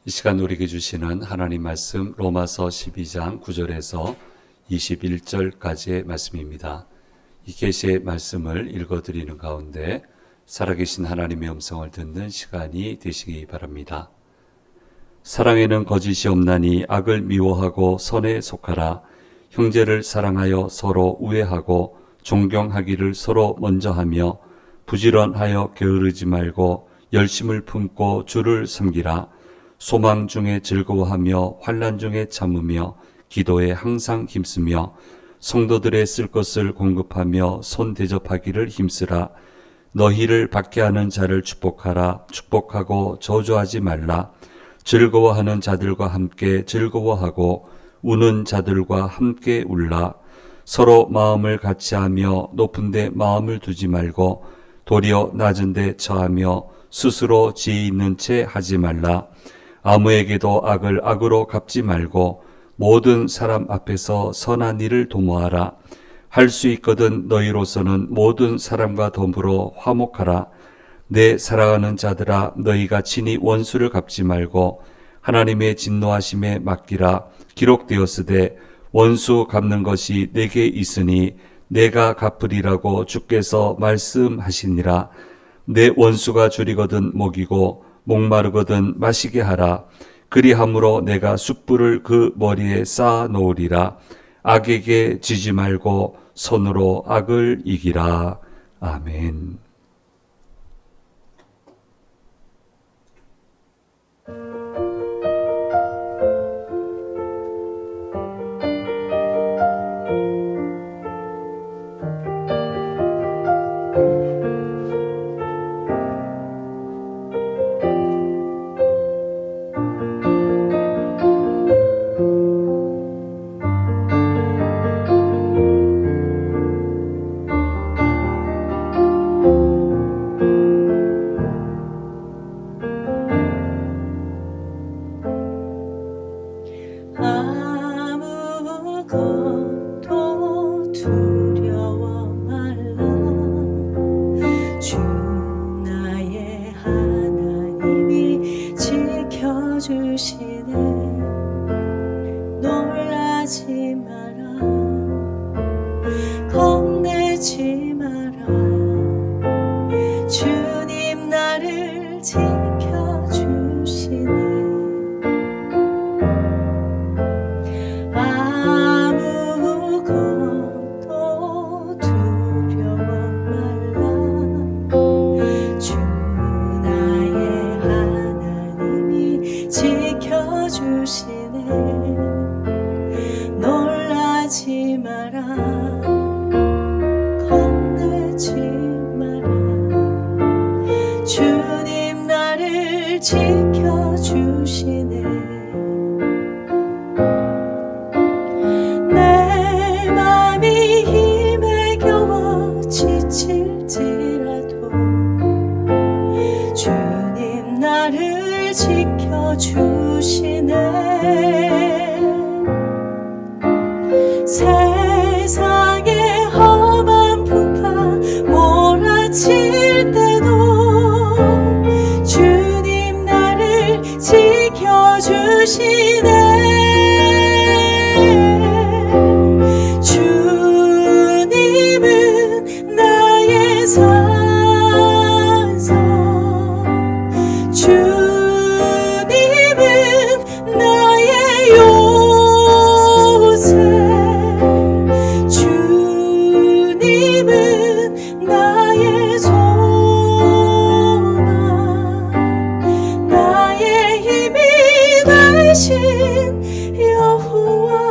이 시간 우리에게 주시는 하나님 말씀 로마서 12장 9절에서 21절까지의 말씀입니다. 이 계시의 말씀을 읽어드리는 가운데 살아계신 하나님의 음성을 듣는 시간이 되시기 바랍니다. 사랑에는 거짓이 없나니 악을 미워하고 선에 속하라. 형제를 사랑하여 서로 우애하고 존경하기를 서로 먼저 하며 부지런하여 게으르지 말고 열심을 품고 주를 섬기라. 소망 중에 즐거워하며 환난 중에 참으며 기도에 항상 힘쓰며 성도들의 쓸 것을 공급하며 손 대접하기를 힘쓰라. 너희를 받게 하는 자를 축복하라. 축복하고 저주하지 말라. 즐거워하는 자들과 함께 즐거워하고 우는 자들과 함께 울라. 서로 마음을 같이하며 높은 데 마음을 두지 말고 도리어 낮은 데 처하며 스스로 지혜 있는 채 하지 말라. 아무에게도 악을 악으로 갚지 말고 모든 사람 앞에서 선한 일을 도모하라. 할 수 있거든 너희로서는 모든 사람과 더불어 화목하라. 내 사랑하는 자들아, 너희가 친히 원수를 갚지 말고 하나님의 진노하심에 맡기라. 기록되었으되 원수 갚는 것이 내게 있으니 내가 갚으리라고 주께서 말씀하시니라. 내 원수가 줄이거든 먹이고 목마르거든 마시게 하라. 그리함으로 내가 숯불을 그 머리에 쌓아 놓으리라. 악에게 지지 말고 손으로 악을 이기라. 아멘. 아무것도 두려워 말라. 주 나의 하나님이 지켜주시네. 놀라지 마라. 겁내지 마라. 주님 나를 지켜주시네. 아무것도 두려워 말라. 주 나의 하나님이 지켜주시네. 놀라지 마라. 겁내지 마라. 주님 나를 지켜주시네. 지칠지라도 주님 나를 지켜주시네. 세상의 험한 풍파 몰아칠 때도 주님 나를 지켜주시네. 주님은 나의 요새. 주님은 나의 소망. 나의 힘이 되신 여호와.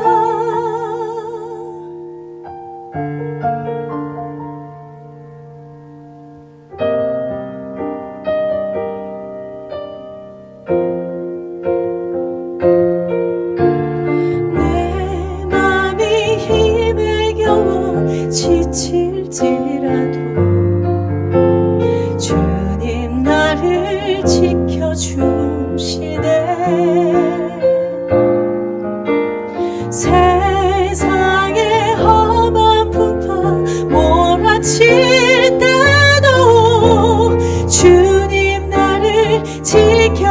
지칠지라도 주님 나를 지켜주시네. 세상의 험한 풍파 몰아칠 때도 주님 나를 지켜주시네.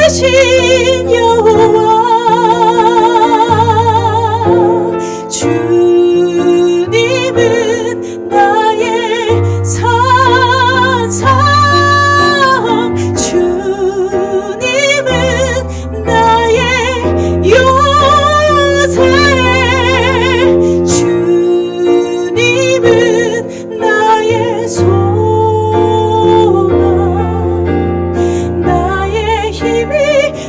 되신 여호와 주님은 나의 산상 주님은 나의 요새 주님은 나의 소망 나의 힘이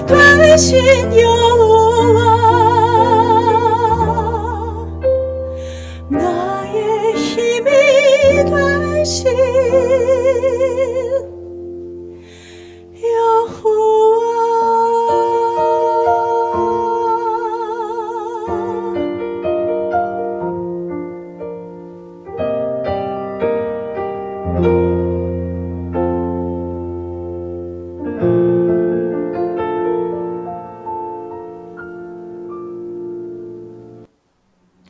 되신 여호와 나의 힘이 되신 여호와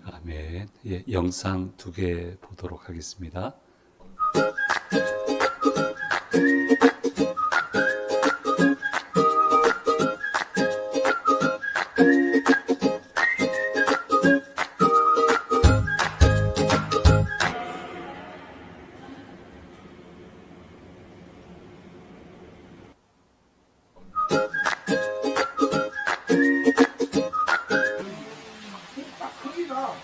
아멘. 예, 영상 2개 보도록 하겠습니다. 크기가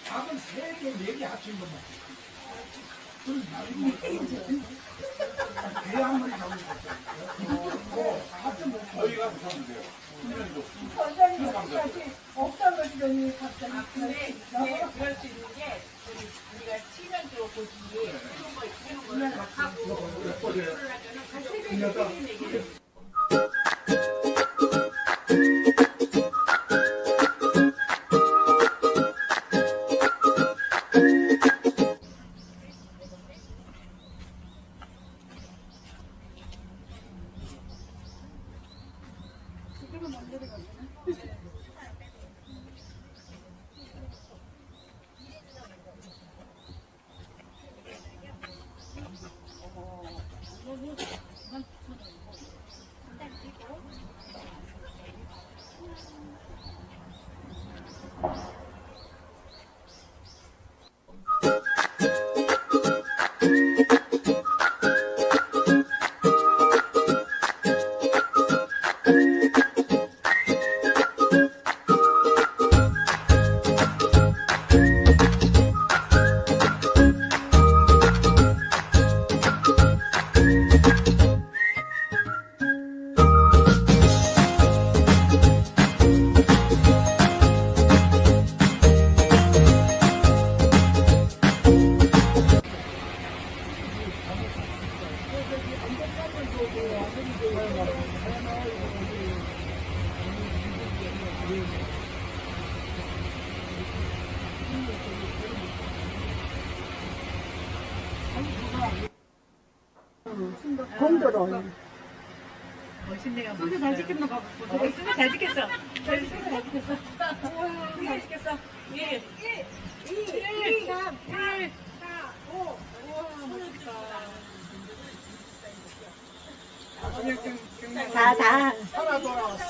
작은 3개, 4개 합친 것만. 개 한 마리 잡는 거. 저희가 잡으면 돼요. 없던 것이더니 갑자기 근데 이게 그럴 수 있는 게 우리가 치면 좋고 뒤에 이런 거 하고 그러려면 같이 공도로 멋있네요. 손도 잘 지켰나 봐. 손도 잘 지켰어. 손도 잘 지켰어. 잘 지켰어. 1, 2, 3, 1, 4, 5. 우와, 멋있다. 다 살아 돌아왔어.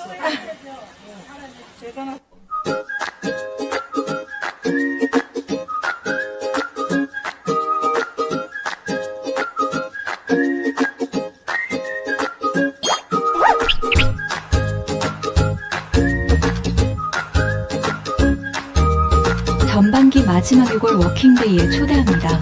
대단하다. 전반기 마지막 6월 워킹데이에 초대합니다.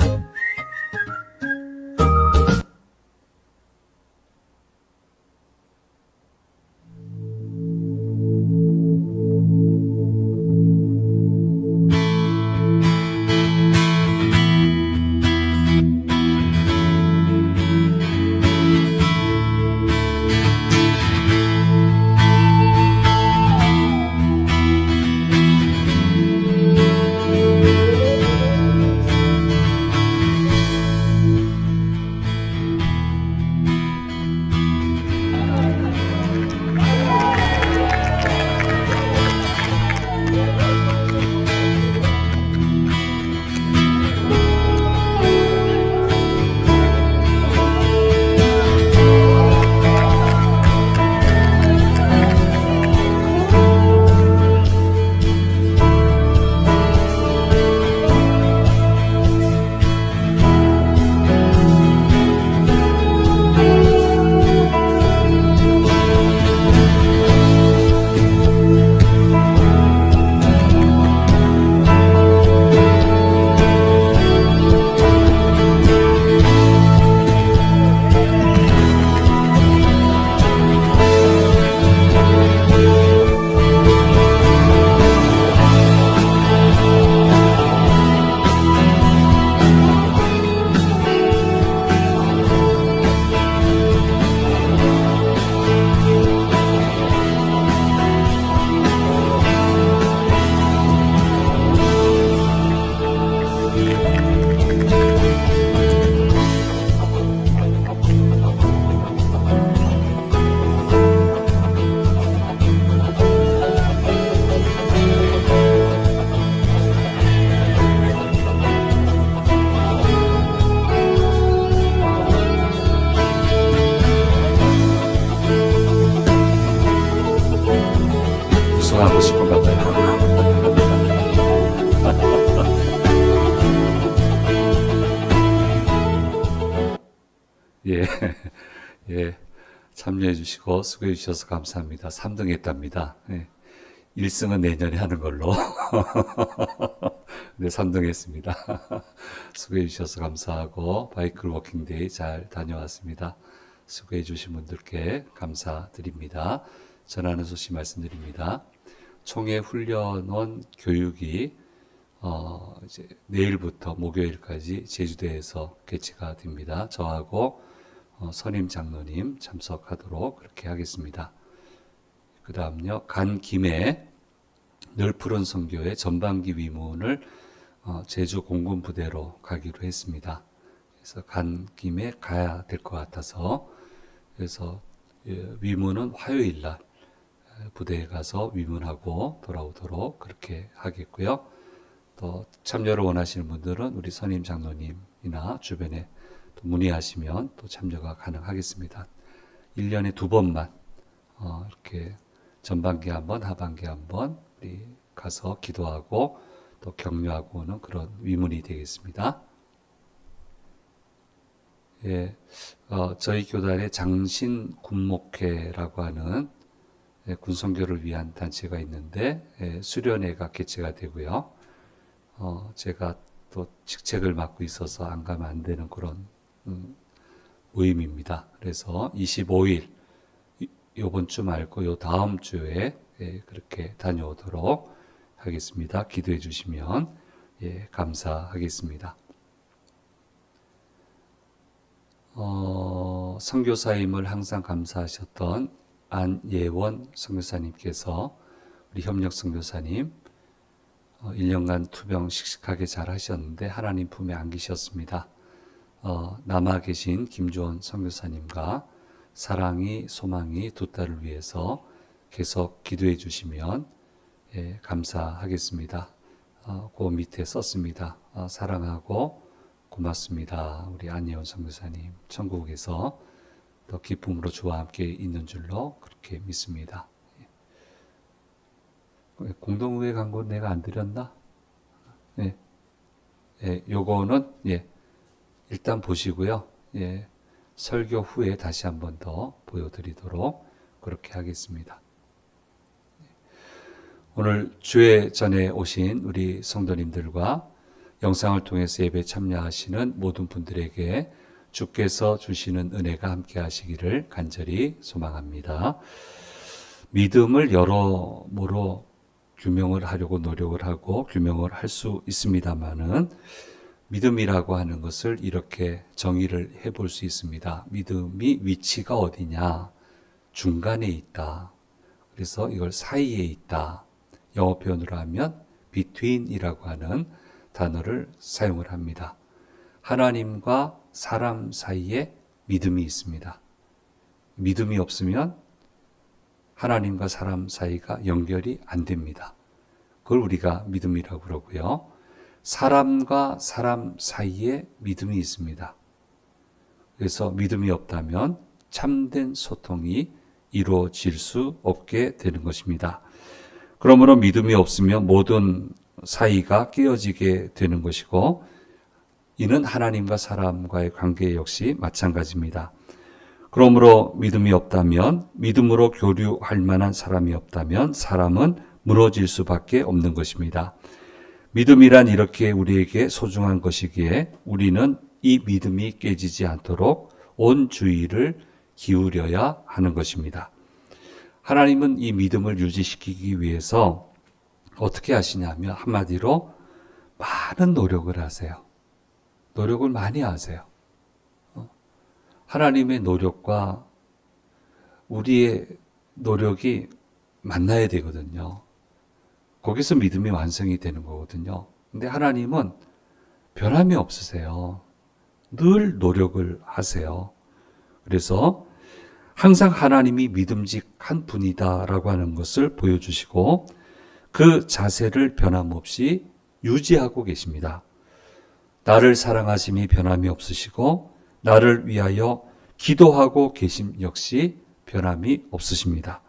방송하고 싶은가 봐요. 예, 예, 참여해 주시고 수고해 주셔서 감사합니다. 3등 했답니다. 예, 1승은 내년에 하는 걸로. 네, 3등 했습니다. 수고해 주셔서 감사하고 바이클 워킹데이 잘 다녀왔습니다. 수고해 주신 분들께 감사드립니다. 전하는 소식 말씀드립니다. 총회 훈련원 교육이 이제 내일부터 목요일까지 제주도에서 개최가 됩니다. 저하고 선임 장로님 참석하도록 그렇게 하겠습니다. 그 다음요, 간 김에 늘 푸른 선교회 전반기 위문을 제주 공군 부대로 가기로 했습니다. 그래서 간 김에 가야 될 것 같아서, 그래서 위문은 화요일 날 부대에 가서 위문하고 돌아오도록 그렇게 하겠고요. 또 참여를 원하시는 분들은 우리 선임 장로님이나 주변에 또 문의하시면 또 참여가 가능하겠습니다. 1년에 2번만 이렇게 전반기 한번, 하반기 한번 우리 가서 기도하고 또 격려하고 오는 그런 위문이 되겠습니다. 예, 저희 교단에 장신 군목회라고 하는 군선교를 위한 단체가 있는데 수련회가 개최가 되고요. 제가 또 직책을 맡고 있어서 안 가면 안 되는 그런 모임입니다. 그래서 25일 요번 주 말고 요 다음 주에 그렇게 다녀오도록 하겠습니다. 기도해 주시면 감사하겠습니다. 선교사임을 항상 감사하셨던 안예원 선교사님께서 우리 협력 선교사님 1년간 투병 씩씩하게 잘 하셨는데 하나님 품에 안기셨습니다. 남아 계신 김주원 선교사님과 사랑이 소망이 두 딸을 위해서 계속 기도해 주시면 감사하겠습니다. 그 밑에 썼습니다. 사랑하고 고맙습니다. 우리 안예원 선교사님 천국에서 더 기쁨으로 주와 함께 있는 줄로 그렇게 믿습니다. 공동의회 광고 내가 안 드렸나? 요거는 일단 보시고요. 설교 후에 다시 한 번 더 보여드리도록 그렇게 하겠습니다. 오늘 주의 전에 오신 우리 성도님들과 영상을 통해서 예배 참여하시는 모든 분들에게 주께서 주시는 은혜가 함께 하시기를 간절히 소망합니다. 믿음을 여러모로 규명을 하려고 노력을 하고 규명을 할 수 있습니다만은 믿음이라고 하는 것을 이렇게 정의를 해볼 수 있습니다. 믿음이 위치가 어디냐? 중간에 있다. 그래서 이걸 사이에 있다. 영어 표현으로 하면 between이라고 하는 단어를 사용을 합니다. 하나님과 사람 사이에 믿음이 있습니다. 믿음이 없으면 하나님과 사람 사이가 연결이 안 됩니다. 그걸 우리가 믿음이라고 그러고요. 사람과 사람 사이에 믿음이 있습니다. 그래서 믿음이 없다면 참된 소통이 이루어질 수 없게 되는 것입니다. 그러므로 믿음이 없으면 모든 사이가 깨어지게 되는 것이고, 이는 하나님과 사람과의 관계 역시 마찬가지입니다. 그러므로 믿음이 없다면, 믿음으로 교류할 만한 사람이 없다면 사람은 무너질 수밖에 없는 것입니다. 믿음이란 이렇게 우리에게 소중한 것이기에 우리는 이 믿음이 깨지지 않도록 온 주의를 기울여야 하는 것입니다. 하나님은 이 믿음을 유지시키기 위해서 어떻게 하시냐면 한마디로 많은 노력을 하세요. 노력을 많이 하세요. 하나님의 노력과 우리의 노력이 만나야 되거든요. 거기서 믿음이 완성이 되는 거거든요. 근데 하나님은 변함이 없으세요. 늘 노력을 하세요. 그래서 항상 하나님이 믿음직한 분이다라고 하는 것을 보여주시고 그 자세를 변함없이 유지하고 계십니다. 나를 사랑하심이 변함이 없으시고 나를 위하여 기도하고 계심 역시 변함이 없으십니다.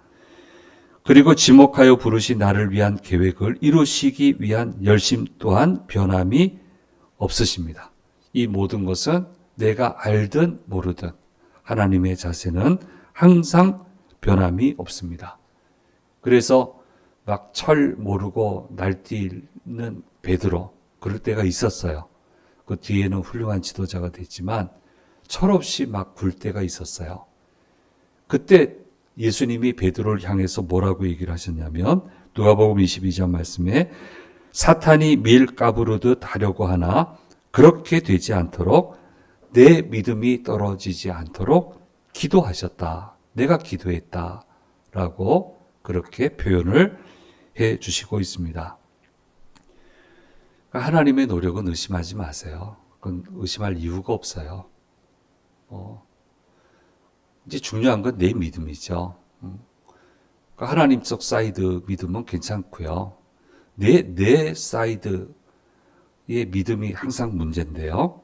그리고 지목하여 부르신 나를 위한 계획을 이루시기 위한 열심 또한 변함이 없으십니다. 이 모든 것은 내가 알든 모르든 하나님의 자세는 항상 변함이 없습니다. 그래서 막 철 모르고 날뛰는 베드로, 그럴 때가 있었어요. 그 뒤에는 훌륭한 지도자가 됐지만 철없이 막 굴 때가 있었어요. 그때 예수님이 베드로를 향해서 뭐라고 얘기를 하셨냐면 누가복음 22장 말씀에 사탄이 밀 까부르듯 하려고 하나 그렇게 되지 않도록 내 믿음이 떨어지지 않도록 기도하셨다. 내가 기도했다. 라고 그렇게 표현을 해 주시고 있습니다. 하나님의 노력은 의심하지 마세요. 그건 의심할 이유가 없어요. 이제 중요한 건 내 믿음이죠. 그러니까 하나님적 사이드 믿음은 괜찮고요. 내 사이드의 믿음이 항상 문제인데요.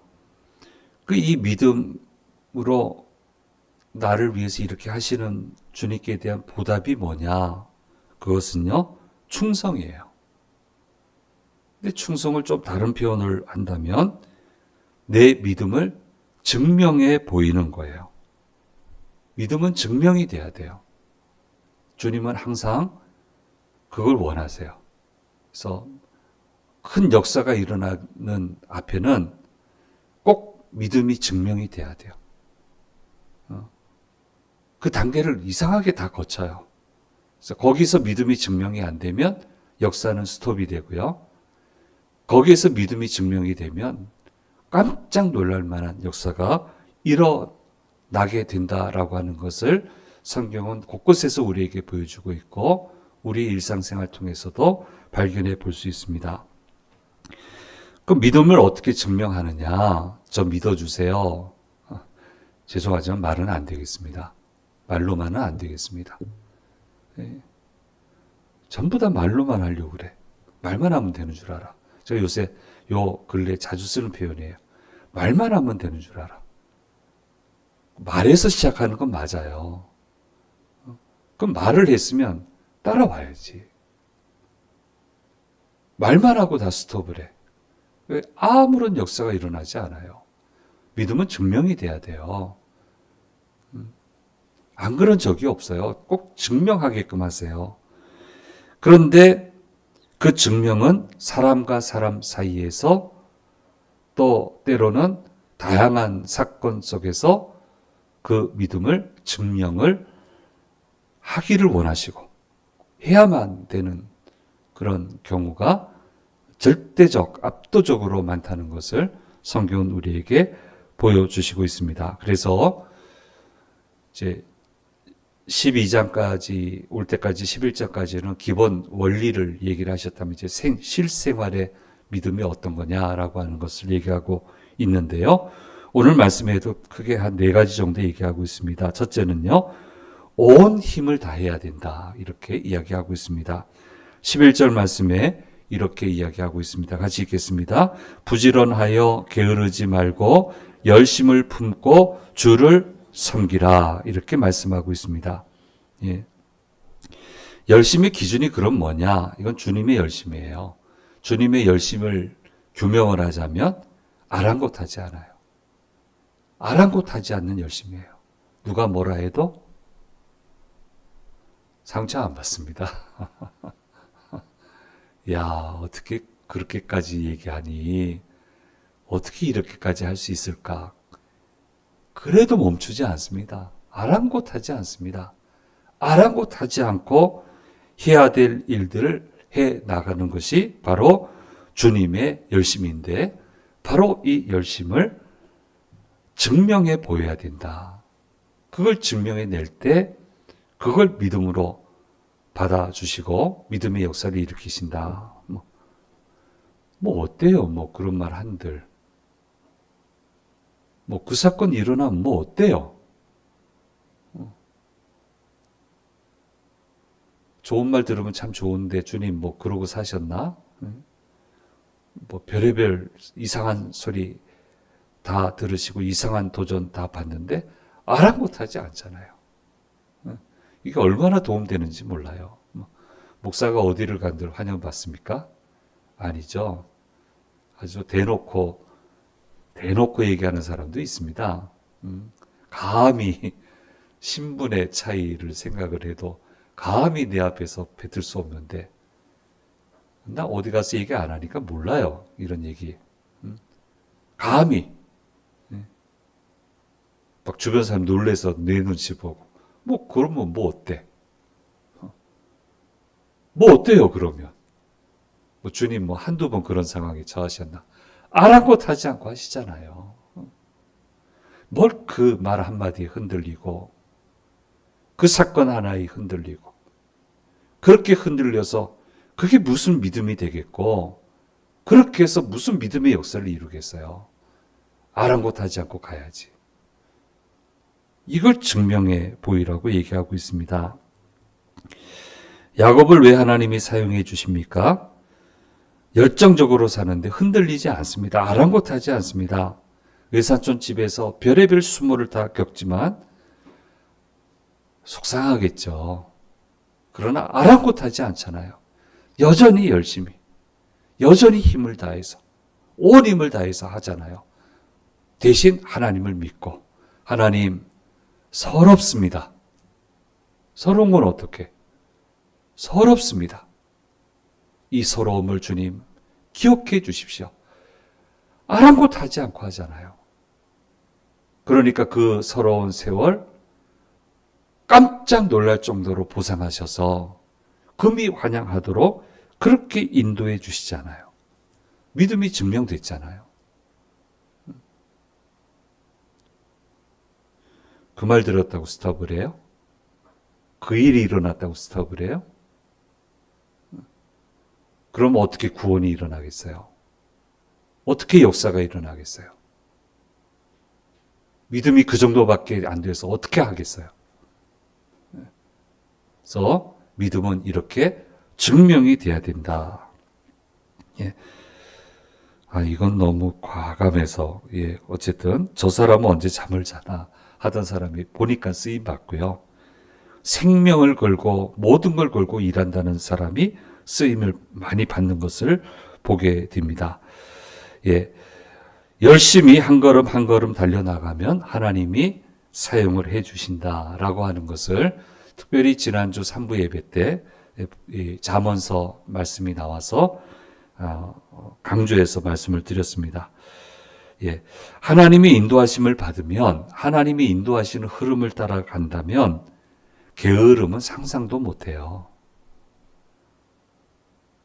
이 믿음으로 나를 위해서 이렇게 하시는 주님께 대한 보답이 뭐냐? 그것은요, 충성이에요. 근데 충성을 좀 다른 표현을 한다면 내 믿음을 증명해 보이는 거예요. 믿음은 증명이 돼야 돼요. 주님은 항상 그걸 원하세요. 그래서 큰 역사가 일어나는 앞에는 꼭 믿음이 증명이 돼야 돼요. 그 단계를 이상하게 다 거쳐요. 그래서 거기서 믿음이 증명이 안 되면 역사는 스톱이 되고요. 거기에서 믿음이 증명이 되면 깜짝 놀랄 만한 역사가 일어나게 된다라고 하는 것을 성경은 곳곳에서 우리에게 보여주고 있고 우리의 일상생활 통해서도 발견해 볼 수 있습니다. 그 믿음을 어떻게 증명하느냐? 저 믿어주세요. 죄송하지만 말은 안 되겠습니다. 말로만은 안 되겠습니다. 전부 다 말로만 하려고 그래. 말만 하면 되는 줄 알아. 제가 요새 요 근래 자주 쓰는 표현이에요. 말만 하면 되는 줄 알아. 말에서 시작하는 건 맞아요. 그럼 말을 했으면 따라와야지. 말만 하고 다 스톱을 해. 왜? 아무런 역사가 일어나지 않아요. 믿음은 증명이 돼야 돼요. 안 그런 적이 없어요. 꼭 증명하게끔 하세요. 그런데 그 증명은 사람과 사람 사이에서 또 때로는 다양한 사건 속에서 그 믿음을 증명을 하기를 원하시고 해야만 되는 그런 경우가 절대적, 압도적으로 많다는 것을 성경은 우리에게 보여주시고 있습니다. 그래서 이제 12장까지 올 때까지 11장까지는 기본 원리를 얘기를 하셨다면 이제 실생활의 믿음이 어떤 거냐라고 하는 것을 얘기하고 있는데요. 오늘 말씀에도 크게 한 4가지 정도 얘기하고 있습니다. 첫째는요, 온 힘을 다해야 된다. 이렇게 이야기하고 있습니다. 11절 말씀에 이렇게 이야기하고 있습니다. 같이 읽겠습니다. 부지런하여 게으르지 말고 열심을 품고 주를 섬기라. 이렇게 말씀하고 있습니다. 예. 열심의 기준이 그럼 뭐냐? 이건 주님의 열심이에요. 주님의 열심을 규명을 하자면 아랑곳하지 않아요. 아랑곳하지 않는 열심이에요. 누가 뭐라 해도 상처 안 받습니다. 야, 어떻게 그렇게까지 얘기하니? 어떻게 이렇게까지 할 수 있을까? 그래도 멈추지 않습니다. 아랑곳하지 않습니다. 아랑곳하지 않고 해야 될 일들을 해 나가는 것이 바로 주님의 열심인데, 바로 이 열심을 증명해 보여야 된다. 그걸 증명해 낼 때 그걸 믿음으로 받아주시고 믿음의 역사를 일으키신다. 뭐 어때요? 뭐 그런 말 한들. 뭐 그 사건 일어나면 뭐 어때요? 좋은 말 들으면 참 좋은데 주님 뭐 그러고 사셨나? 뭐 별의별 이상한 소리 다 들으시고 이상한 도전 다 봤는데 아랑곳하지 않잖아요. 이게 얼마나 도움되는지 몰라요. 목사가 어디를 간들 환영받습니까? 아니죠. 아주 대놓고 얘기하는 사람도 있습니다. 감히 신분의 차이를 생각을 해도 감히 내 앞에서 뱉을 수 없는데 나 어디 가서 얘기 안 하니까 몰라요. 이런 얘기. 감히 막 주변 사람 놀래서 내 눈치 보고 뭐 그러면 뭐 어때? 뭐 어때요 그러면? 뭐 주님 뭐 한두 번 그런 상황에 처하셨나? 아랑곳하지 않고 하시잖아요. 뭘 그 말 한마디에 흔들리고 그 사건 하나에 흔들리고 그렇게 흔들려서 그게 무슨 믿음이 되겠고 그렇게 해서 무슨 믿음의 역사를 이루겠어요. 아랑곳하지 않고 가야지. 이걸 증명해 보이라고 얘기하고 있습니다. 야곱을 왜 하나님이 사용해 주십니까? 열정적으로 사는데 흔들리지 않습니다. 아랑곳하지 않습니다. 외삼촌 집에서 별의별 수모를 다 겪지만 속상하겠죠. 그러나 아랑곳하지 않잖아요. 여전히 열심히, 여전히 힘을 다해서, 온 힘을 다해서 하잖아요. 대신 하나님을 믿고, 하나님 서럽습니다. 서러운 건 어떻게? 서럽습니다. 이 서러움을 주님 기억해 주십시오. 아랑곳하지 않고 하잖아요. 그러니까 그 서러운 세월 깜짝 놀랄 정도로 보상하셔서 금이 환영하도록 그렇게 인도해 주시잖아요. 믿음이 증명됐잖아요. 그 말 들었다고 스톱을 해요? 그 일이 일어났다고 스톱을 해요? 그럼 어떻게 구원이 일어나겠어요? 어떻게 역사가 일어나겠어요? 믿음이 그 정도밖에 안 돼서 어떻게 하겠어요? 그래서 믿음은 이렇게 증명이 돼야 된다. 예. 이건 너무 과감해서, 예. 어쨌든 저 사람은 언제 잠을 자나 하던 사람이 보니까 쓰임 받고요. 생명을 걸고 모든 걸 걸고 일한다는 사람이 쓰임을 많이 받는 것을 보게 됩니다. 예. 열심히 한 걸음 한 걸음 달려나가면 하나님이 사용을 해 주신다라고 하는 것을 특별히 지난주 3부 예배 때 잠언서 말씀이 나와서 강조해서 말씀을 드렸습니다. 예. 하나님이 인도하심을 받으면 하나님이 인도하시는 흐름을 따라간다면 게으름은 상상도 못해요.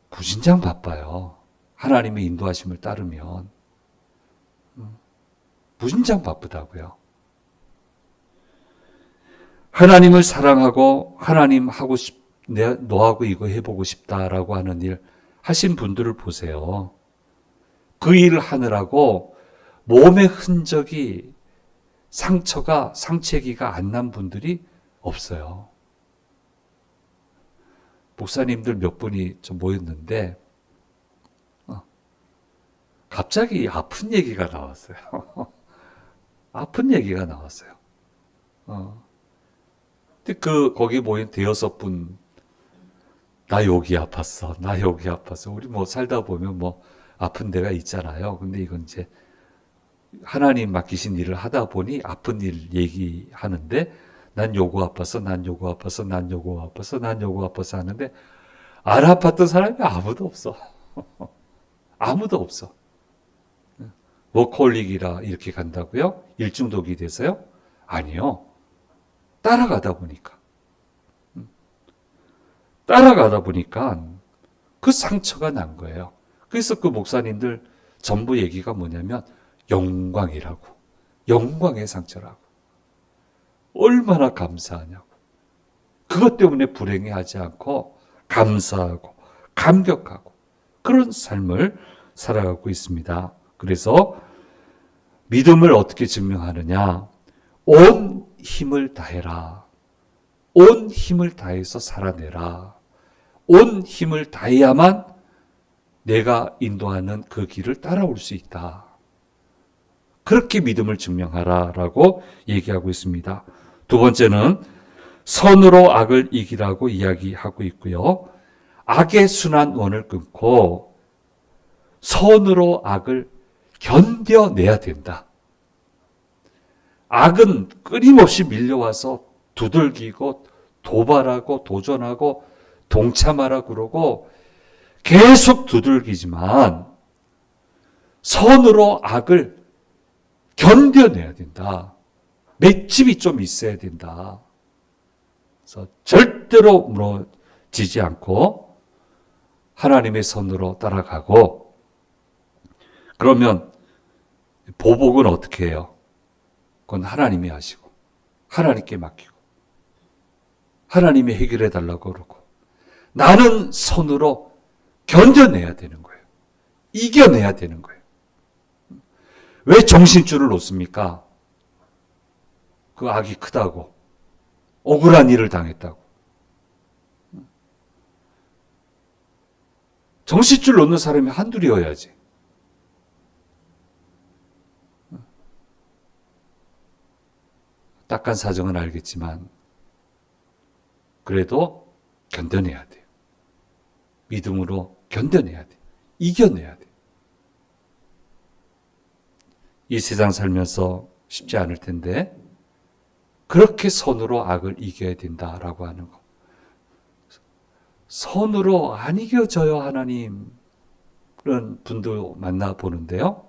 무진장 바빠요. 하나님의 인도하심을 따르면 무진장 바쁘다고요. 하나님을 사랑하고 하나님 하고 너하고 이거 해보고 싶다라고 하는 일 하신 분들을 보세요. 그 일을 하느라고 몸의 흔적이 상처기가 안 난 분들이 없어요. 목사님들 몇 분이 좀 모였는데 갑자기 아픈 얘기가 나왔어요. 아픈 얘기가 나왔어요. 근데 거기 모인 대여섯 분, 나 여기 아팠어. 나 여기 아팠어. 우리 뭐 살다 보면 뭐 아픈 데가 있잖아요. 근데 이건 이제 하나님 맡기신 일을 하다 보니 아픈 일 얘기하는데 난 요거 아팠어. 난 요거 아팠어. 난 요거 아팠어. 난 요거 아팠어 하는데 안 아팠던 사람이 아무도 없어. 아무도 없어. 워커홀릭이라 이렇게 간다고요? 일중독이 돼서요? 아니요. 따라가다 보니까 그 상처가 난 거예요. 그래서 그 목사님들 전부 얘기가 뭐냐면 영광이라고. 영광의 상처라고. 얼마나 감사하냐고. 그것 때문에 불행해하지 않고 감사하고 감격하고 그런 삶을 살아가고 있습니다. 그래서 믿음을 어떻게 증명하느냐? 온 힘을 다해라. 온 힘을 다해서 살아내라. 온 힘을 다해야만 내가 인도하는 그 길을 따라올 수 있다. 그렇게 믿음을 증명하라라고 얘기하고 있습니다. 두 번째는 선으로 악을 이기라고 이야기하고 있고요. 악의 순환 원을 끊고 선으로 악을 견뎌내야 된다. 악은 끊임없이 밀려와서 두들기고 도발하고 도전하고 동참하라 그러고 계속 두들기지만 선으로 악을 견뎌내야 된다. 맷집이 좀 있어야 된다. 그래서 절대로 무너지지 않고 하나님의 선으로 따라가고, 그러면 보복은 어떻게 해요? 그건 하나님이 하시고 하나님께 맡기고 하나님이 해결해 달라고 그러고 나는 선으로 견뎌내야 되는 거예요. 이겨내야 되는 거예요. 왜 정신줄을 놓습니까? 그 악이 크다고, 억울한 일을 당했다고. 정신줄 놓는 사람이 한둘이어야지. 딱한 사정은 알겠지만 그래도 견뎌내야 돼요. 믿음으로 견뎌내야 돼요. 이겨내야 돼요. 이 세상 살면서 쉽지 않을 텐데 그렇게 선으로 악을 이겨야 된다라고 하는 거. 선으로 안 이겨져요, 하나님. 그런 분도 만나보는데요.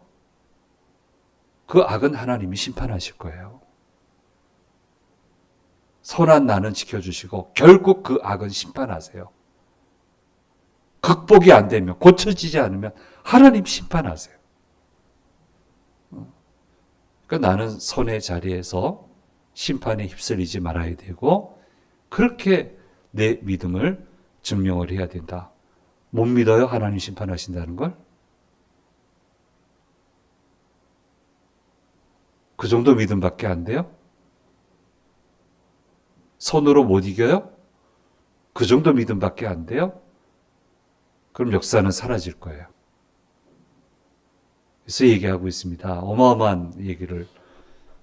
그 악은 하나님이 심판하실 거예요. 선한 나는 지켜주시고 결국 그 악은 심판하세요. 극복이 안 되면, 고쳐지지 않으면 하나님 심판하세요. 그러니까 나는 선의 자리에서 심판에 휩쓸리지 말아야 되고 그렇게 내 믿음을 증명을 해야 된다. 못 믿어요? 하나님 심판하신다는 걸? 그 정도 믿음밖에 안 돼요? 선으로 못 이겨요? 그 정도 믿음밖에 안 돼요? 그럼 역사는 사라질 거예요. 그래서 얘기하고 있습니다. 어마어마한 얘기를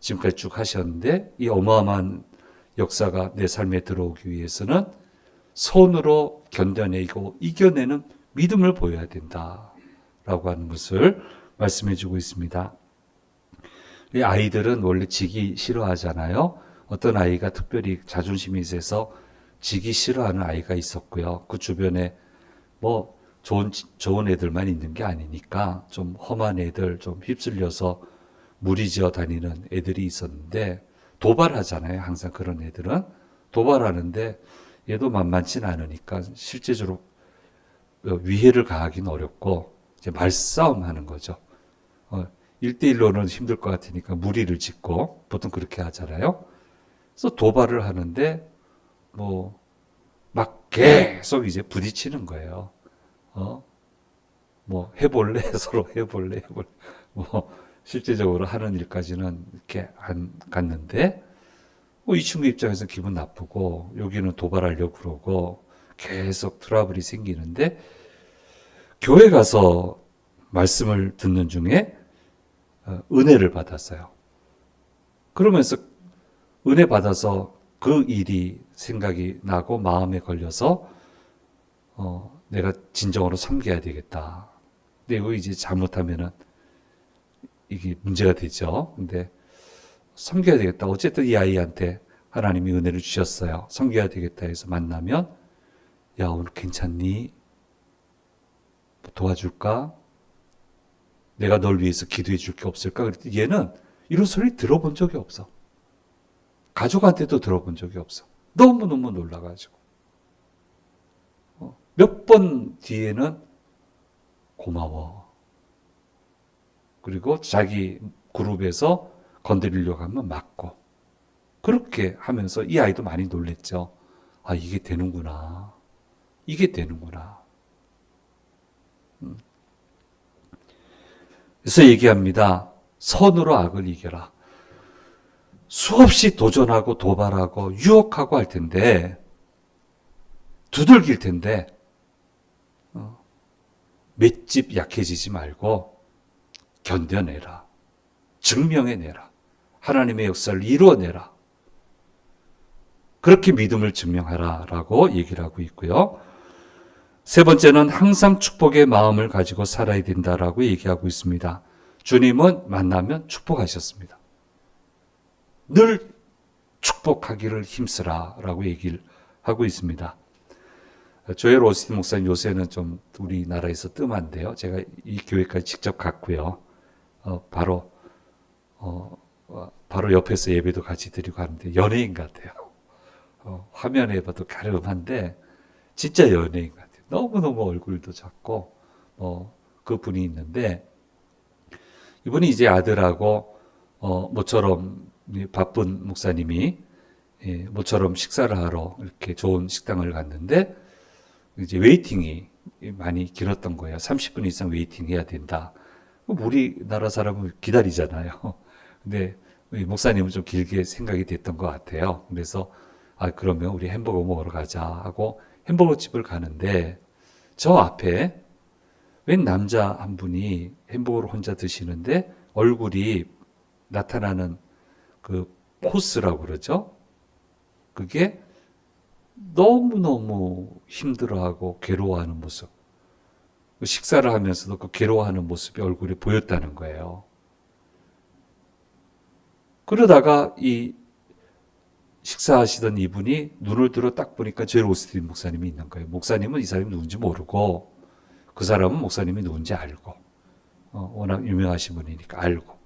지금까지 쭉 하셨는데 이 어마어마한 역사가 내 삶에 들어오기 위해서는 손으로 견뎌내고 이겨내는 믿음을 보여야 된다라고 하는 것을 말씀해 주고 있습니다. 이 아이들은 원래 지기 싫어하잖아요. 어떤 아이가 특별히 자존심이 세서 지기 싫어하는 아이가 있었고요. 그 주변에 뭐 좋은 애들만 있는 게 아니니까 좀 험한 애들, 좀 휩쓸려서 무리지어 다니는 애들이 있었는데 도발하잖아요. 항상 그런 애들은 도발하는데 얘도 만만치는 않으니까 실제적으로 위해를 가하기는 어렵고 이제 말싸움 하는 거죠. 1대1로는 힘들 것 같으니까 무리를 짓고 보통 그렇게 하잖아요. 그래서 도발을 하는데 막 계속 이제 부딪히는 거예요. 뭐 해볼래? 서로 해볼래? 뭐 실제적으로 하는 일까지는 이렇게 안 갔는데 이 친구 입장에서 기분 나쁘고 여기는 도발하려고 그러고 계속 트러블이 생기는데 교회 가서 말씀을 듣는 중에 은혜를 받았어요. 그러면서 은혜 받아서 그 일이 생각이 나고 마음에 걸려서 내가 진정으로 섬겨야 되겠다. 근데 이거 이제 잘못하면은 이게 문제가 되죠. 근데 섬겨야 되겠다. 어쨌든 이 아이한테 하나님이 은혜를 주셨어요. 섬겨야 되겠다 해서 만나면 야 오늘 괜찮니? 도와줄까? 내가 널 위해서 기도해 줄 게 없을까? 그랬더니 얘는 이런 소리 들어본 적이 없어. 가족한테도 들어본 적이 없어. 너무너무 놀라가지고. 몇 번 뒤에는 고마워. 그리고 자기 그룹에서 건드리려고 하면 맞고. 그렇게 하면서 이 아이도 많이 놀랬죠. 아, 이게 되는구나. 이게 되는구나. 그래서 얘기합니다. 선으로 악을 이겨라. 수없이 도전하고 도발하고 유혹하고 할 텐데, 두들길 텐데, 맷집 약해지지 말고 견뎌내라. 증명해내라. 하나님의 역사를 이루어내라. 그렇게 믿음을 증명하라 라고 얘기를 하고 있고요. 세 번째는 항상 축복의 마음을 가지고 살아야 된다라고 얘기하고 있습니다. 주님은 만나면 축복하셨습니다. 늘 축복하기를 힘쓰라라고 얘기를 하고 있습니다. 조엘 오스틴 목사님 요새는 좀 우리나라에서 뜸한데요. 제가 이 교회까지 직접 갔고요. 바로 옆에서 예배도 같이 드리고 하는데 연예인 같아요. 화면에 봐도 가름한데 진짜 연예인 같아요. 너무너무 얼굴도 작고 그분이 있는데 이분이 이제 아들하고 모처럼 바쁜 목사님이 모처럼 식사를 하러 이렇게 좋은 식당을 갔는데 이제 웨이팅이 많이 길었던 거예요. 30분 이상 웨이팅 해야 된다. 우리나라 사람은 기다리잖아요. 근데 목사님은 좀 길게 생각이 됐던 것 같아요. 그래서 그러면 우리 햄버거 먹으러 가자 하고 햄버거 집을 가는데 저 앞에 웬 남자 한 분이 햄버거를 혼자 드시는데 얼굴이 나타나는 그 포스라고 그러죠. 그게 너무너무 힘들어하고 괴로워하는 모습. 식사를 하면서도 그 괴로워하는 모습이 얼굴에 보였다는 거예요. 그러다가 이 식사하시던 이분이 눈을 들어 딱 보니까 조엘 오스틴 목사님이 있는 거예요. 목사님은 이 사람이 누군지 모르고 그 사람은 목사님이 누군지 알고 워낙 유명하신 분이니까 알고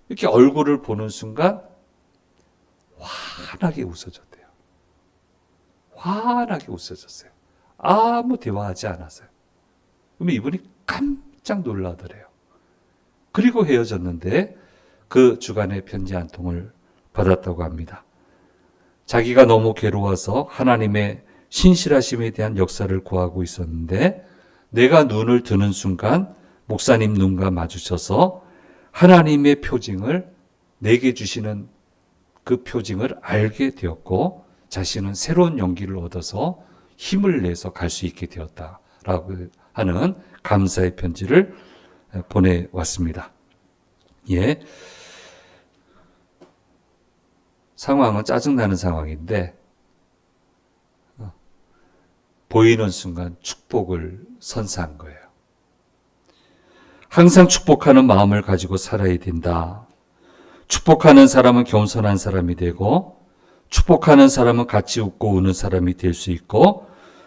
이렇게 얼굴을 보는 순간 환하게 웃어졌대요. 환하게 웃어졌어요. 아무 대화하지 않았어요. 그러면 이분이 깜짝 놀라더래요. 그리고 헤어졌는데 그 주간에 편지 한 통을 받았다고 합니다. 자기가 너무 괴로워서 하나님의 신실하심에 대한 역사를 구하고 있었는데 내가 눈을 드는 순간 목사님 눈과 마주쳐서 하나님의 표징을 내게 주시는 그 표징을 알게 되었고 자신은 새로운 용기를 얻어서 힘을 내서 갈 수 있게 되었다라고 하는 감사의 편지를 보내왔습니다. 예. 상황은 짜증나는 상황인데 보이는 순간 축복을 선사한 거예요. 항상 축복하는 마음을 가지고 살아야 된다. 축복하는 사람은 겸손한 사람이 되고 축복하는 사람은 같이 웃고 우는 사람이 될 수 있고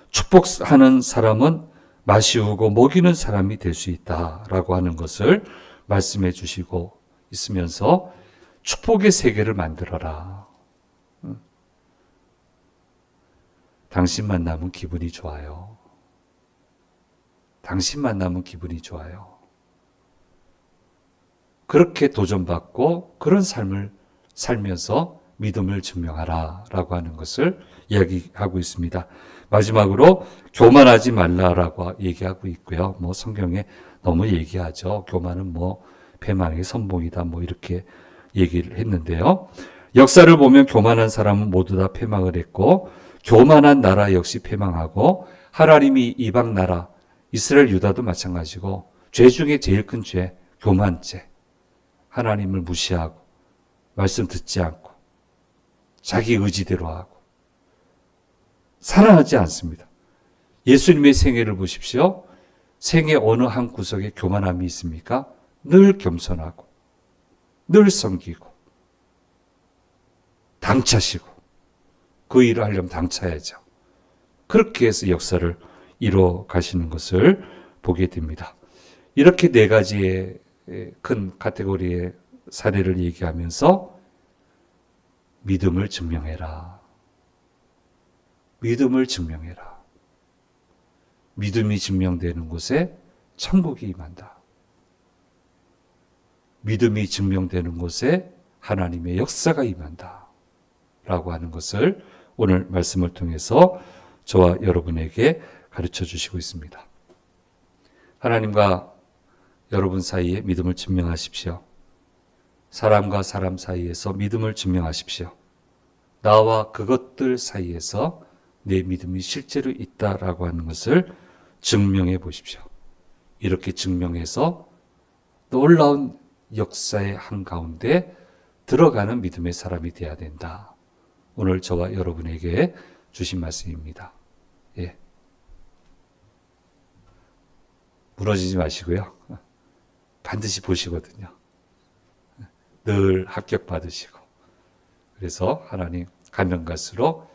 축복하는 사람은 마시우고 먹이는 사람이 될 수 있다라고 하는 것을 말씀해 주시고 있으면서 축복의 세계를 만들어라. 당신 만나면 기분이 좋아요. 당신 만나면 기분이 좋아요. 그렇게 도전받고 그런 삶을 살면서 믿음을 증명하라 라고 하는 것을 이야기하고 있습니다. 마지막으로 교만하지 말라라고 얘기하고 있고요. 성경에 너무 얘기하죠. 교만은 패망의 선봉이다 이렇게 얘기를 했는데요. 역사를 보면 교만한 사람은 모두 다 패망을 했고 교만한 나라 역시 패망하고 하나님이 이방 나라 이스라엘 유다도 마찬가지고 죄 중에 제일 큰 죄 교만죄. 하나님을 무시하고 말씀 듣지 않고 자기 의지대로 하고 사랑하지 않습니다. 예수님의 생애를 보십시오. 생애 어느 한 구석에 교만함이 있습니까? 늘 겸손하고 늘 섬기고 당차시고 그 일을 하려면 당차야죠. 그렇게 해서 역사를 이뤄 가시는 것을 보게 됩니다. 이렇게 네 가지의 큰 카테고리의 사례를 얘기하면서 믿음을 증명해라. 믿음을 증명해라. 믿음이 증명되는 곳에 천국이 임한다. 믿음이 증명되는 곳에 하나님의 역사가 임한다. 라고 하는 것을 오늘 말씀을 통해서 저와 여러분에게 가르쳐 주시고 있습니다. 하나님과 여러분 사이에 믿음을 증명하십시오. 사람과 사람 사이에서 믿음을 증명하십시오. 나와 그것들 사이에서 내 믿음이 실제로 있다라고 하는 것을 증명해 보십시오. 이렇게 증명해서 놀라운 역사의 한가운데 들어가는 믿음의 사람이 되어야 된다. 오늘 저와 여러분에게 주신 말씀입니다. 예. 무너지지 마시고요. 반드시 보시거든요. 늘 합격받으시고. 그래서 하나님 가면 갈수록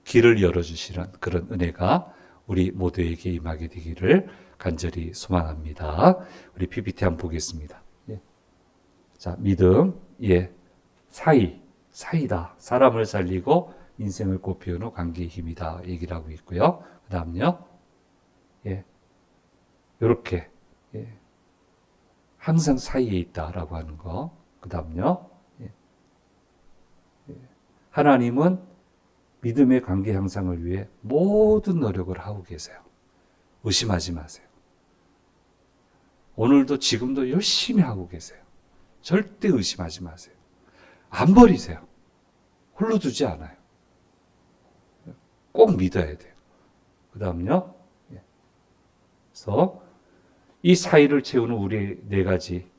길을 열어주시는 그런 은혜가 우리 모두에게 임하게 되기를 간절히 소망합니다. 우리 PPT 한번 보겠습니다. 예. 자, 믿음, 예, 사이다. 사람을 살리고 인생을 꽃피우는 관계의 힘이다. 얘기를 하고 있고요. 그 다음요, 예, 요렇게, 예, 항상 사이에 있다라고 하는 거. 그 다음요, 예, 예, 하나님은 믿음의 관계 향상을 위해 모든 노력을 하고 계세요. 의심하지 마세요. 오늘도 지금도 열심히 하고 계세요. 절대 의심하지 마세요. 안 버리세요. 홀로 두지 않아요. 꼭 믿어야 돼요. 그 다음요. 그래서 이 사이를 채우는 우리 네 가지.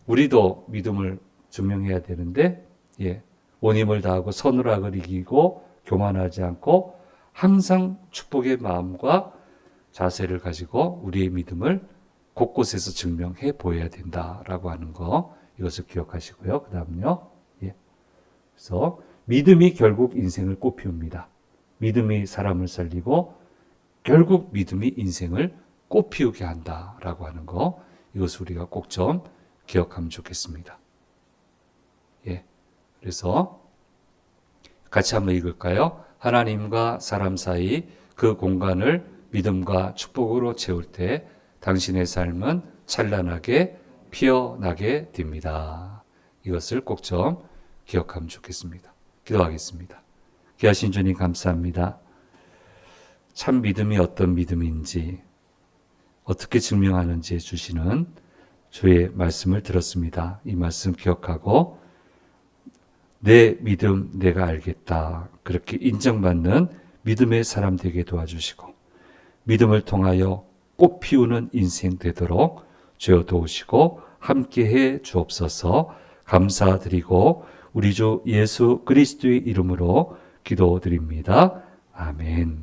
우리도 믿음을 증명해야 되는데, 예, 원임을 다하고 선우락을 이기고 교만하지 않고 항상 축복의 마음과 자세를 가지고 우리의 믿음을 곳곳에서 증명해 보여야 된다라고 하는 거, 이것을 기억하시고요. 그 다음요. 예. 그래서 믿음이 결국 인생을 꽃피웁니다. 믿음이 사람을 살리고 결국 믿음이 인생을 꽃피우게 한다라고 하는 거, 이것을 우리가 꼭 좀 기억하면 좋겠습니다. 예. 그래서 같이 한번 읽을까요? 하나님과 사람 사이 그 공간을 믿음과 축복으로 채울 때 당신의 삶은 찬란하게 피어나게 됩니다. 이것을 꼭 좀 기억하면 좋겠습니다. 기도하겠습니다. 귀하신 주님 감사합니다. 참 믿음이 어떤 믿음인지 어떻게 증명하는지 해주시는 주의 말씀을 들었습니다. 이 말씀 기억하고 내 믿음 내가 알겠다. 그렇게 인정받는 믿음의 사람 되게 도와주시고 믿음을 통하여 꽃 피우는 인생 되도록 주여 도우시고 함께해 주옵소서. 감사드리고 우리 주 예수 그리스도의 이름으로 기도드립니다. 아멘.